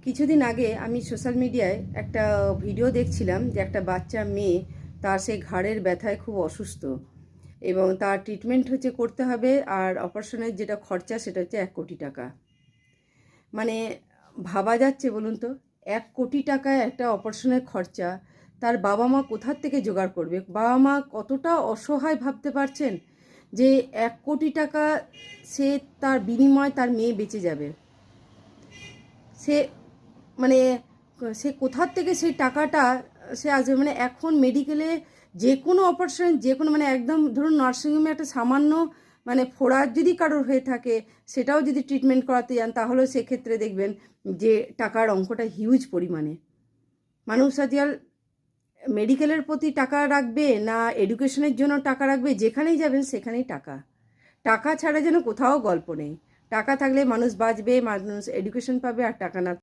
কিছুদিন আগে আমি সোশ্যাল মিডিয়ায় একটা ভিডিও দেখছিলাম যে একটা বাচ্চা মেয়ে তার সেই ঘাড়ের ব্যথায় খুব অসুস্থ এবং তার ট্রিটমেন্ট করতে হবে, আর অপারেশনের যেটা খরচা সেটা হচ্ছে 1 কোটি টাকা। মানে ভাবা যাচ্ছে বলুন তো, 1 কোটি টাকায় একটা অপারেশনের খরচা তার বাবা মা কোথার থেকে জোগাড় করবে? বাবা মা কতটা অসহায় ভাবতে পারছেন যে 1 কোটি টাকা সে তার বিনিময়ে তার মেয়ে বেঁচে যাবে। সে মানে সে কোথার থেকে সেই টাকাটা সে আসবে? মানে এখন মেডিকেলে যে কোনো অপারেশন, যে কোনো মানে একদম ধরুন নার্সিংহোমে একটা সামান্য ফোড়া যদি কারোর হয়ে থাকে, সেটাও যদি ট্রিটমেন্ট করাতে যান, তাহলেও সেক্ষেত্রে দেখবেন যে টাকার অঙ্কটা হিউজ পরিমাণে। মানুষ আজকাল মেডিকেলের প্রতি টাকা রাখবে না এডুকেশনের জন্য টাকা রাখবে? যেখানেই যাবেন সেখানেই টাকা। টাকা ছাড়া যেন কোথাও গল্প নেই। টাকা থাকলে মানুষ বাঁচবে, মানুষ এডুকেশন পাবে, আর টাকা না